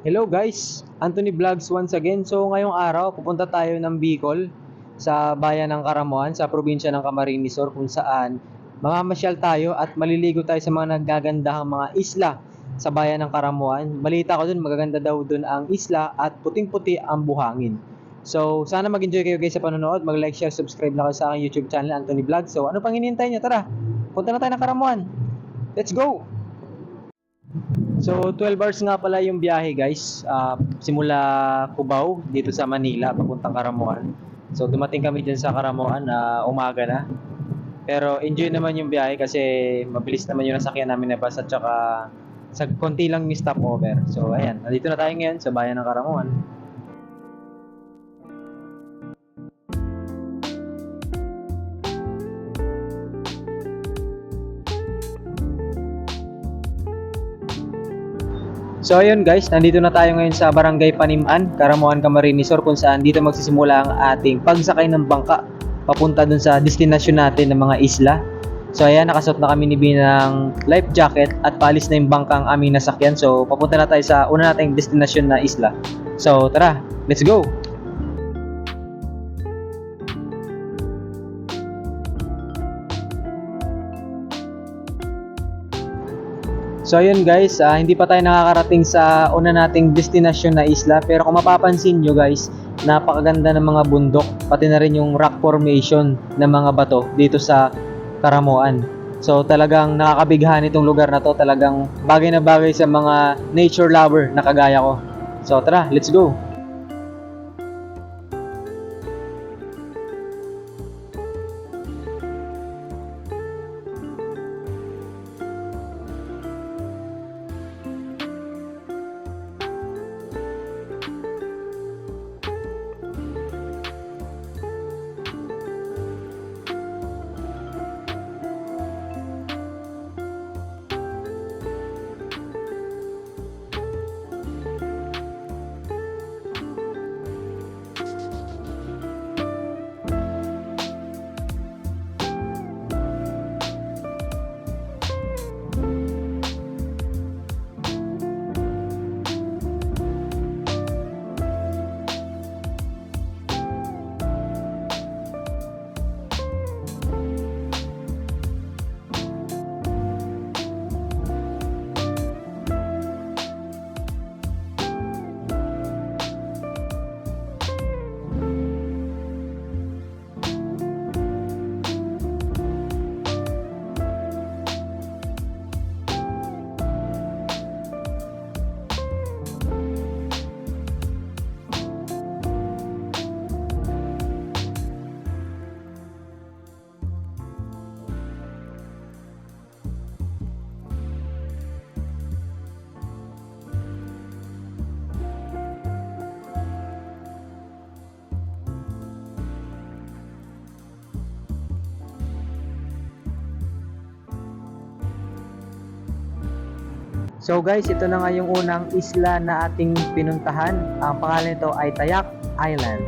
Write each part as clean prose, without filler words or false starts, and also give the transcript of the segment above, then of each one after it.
Hello guys, Anthony Vlogs once again. So ngayong araw, pupunta tayo ng Bicol sa bayan ng Karamuan, sa probinsya ng Camarines Sur kung saan mamamasyal tayo at maliligo tayo sa mga naggagandahang mga isla sa bayan ng Karamuan. Balita ko dun, magaganda daw dun ang isla at puting-puti ang buhangin. So sana mag-enjoy kayo guys sa panonood. Mag-like, share, subscribe na kayo sa aking YouTube channel, Anthony Vlogs. So ano pang hinihintay nyo? Tara, punta na tayo ng Karamuan. Let's go! So 12 hours nga pala yung biyahe guys, simula Cubao dito sa Manila papuntang Karamuan. So dumating kami dyan sa Karamuan na umaga na. Pero enjoy naman yung biyahe kasi mabilis naman yung nasakyan namin na bus at saka sa konti lang yung stopover. So ayan, nandito na tayo ngayon sa bayan ng Karamuan. So ayun guys, nandito na tayo ngayon sa Barangay Paniman, Karamuan, Camarines Sur kung saan dito magsisimula ang ating pagsakay ng bangka papunta dun sa destinasyon natin ng mga isla. So ayan, nakasuot na kami ni B ng life jacket at paalis na yung bangkang aming nasakyan. So papunta na tayo sa una nating destinasyon na isla. So tara, let's go! So ayun guys, hindi pa tayo nakakarating sa una nating destinasyon na isla, pero kung mapapansin nyo guys, napakaganda ng mga bundok, pati na rin yung rock formation ng mga bato dito sa Karamuan. So talagang nakakabighan itong lugar na to, talagang bagay na bagay sa mga nature lover na kagaya ko. So tara, let's go! So guys, ito na nga yung unang isla na ating pinuntahan. Ang pangalan nito ay Tayak Island.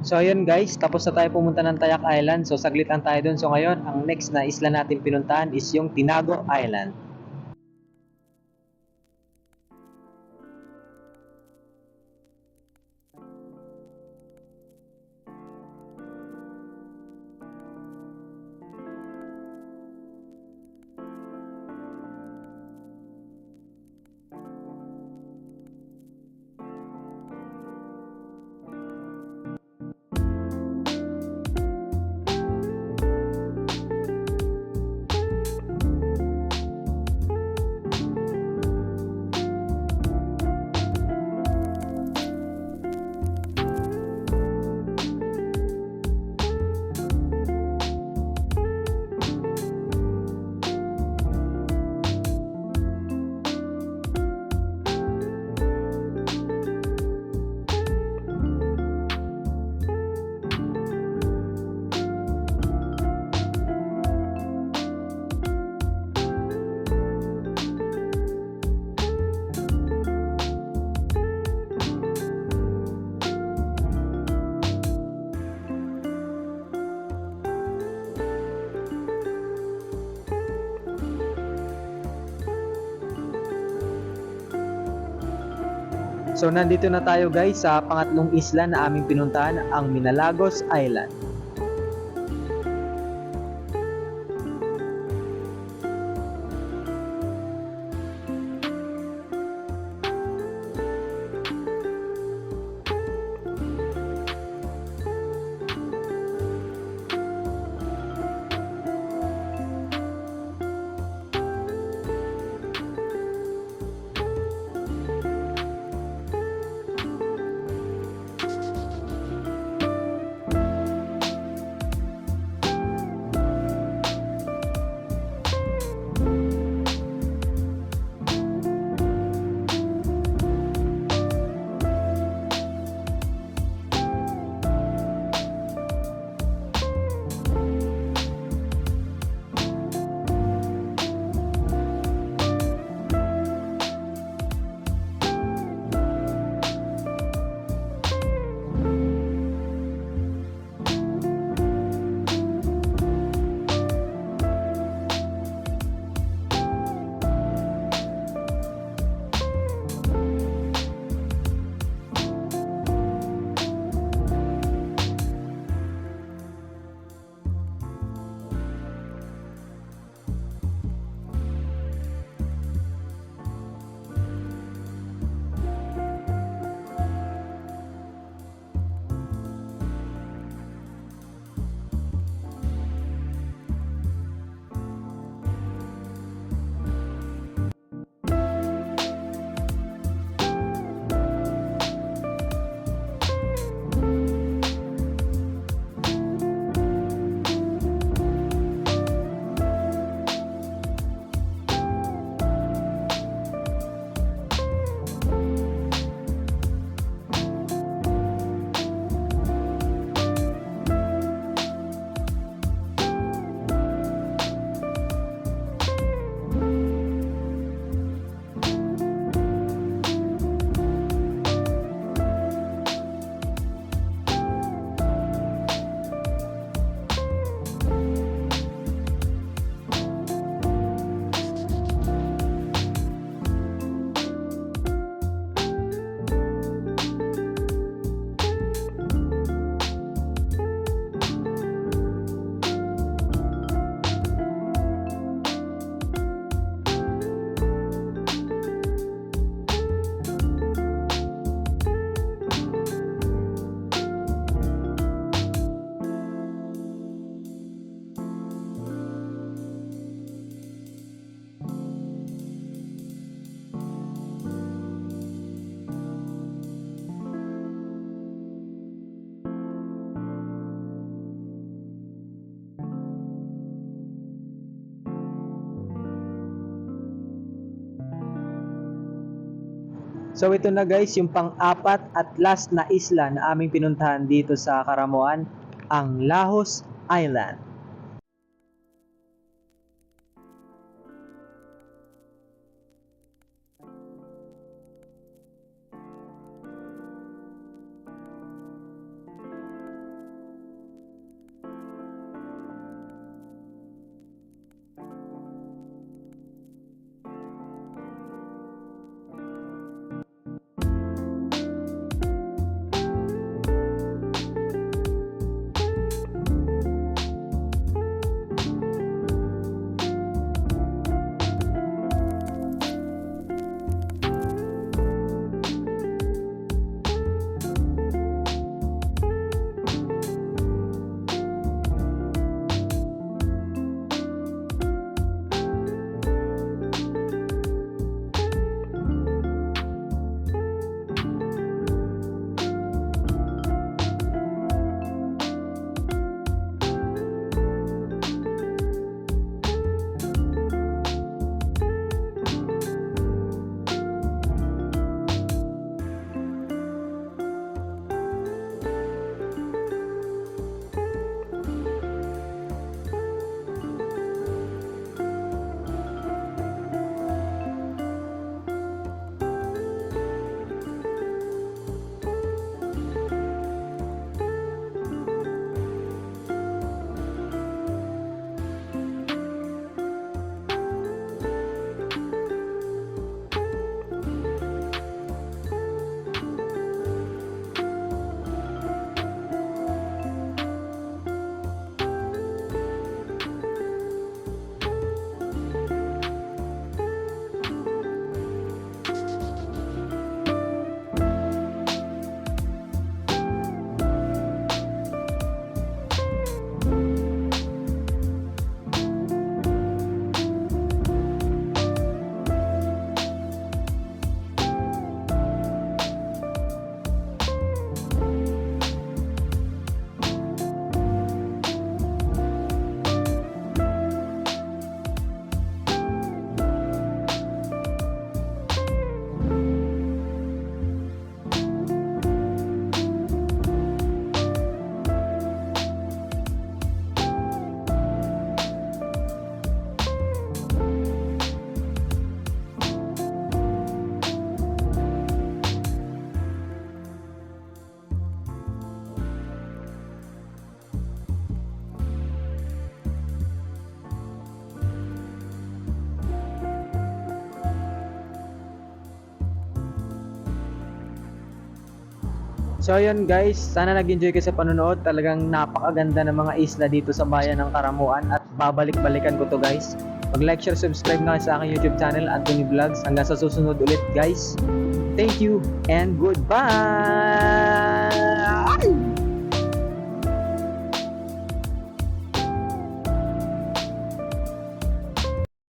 So ayun guys, tapos na tayo pumunta ng Tayak Island. So saglit lang tayo dun. So ngayon, ang next na isla natin pinuntahan is yung Tinago Island. So nandito na tayo guys sa pangatlong isla na aming pinuntahan, ang Minalagos Island. So ito na guys, yung pang-apat at last na isla na aming pinuntahan dito sa Karamuan, ang Lahos Island. So yun guys, sana nag-enjoy kayo sa panonood. Talagang napakaganda ng mga isla dito sa bayan ng Karamuan at babalik-balikan ko to guys. Mag-like, share, subscribe na kayo sa aking YouTube channel, Anthony Vlogs. Hanggang sa susunod ulit guys. Thank you and goodbye!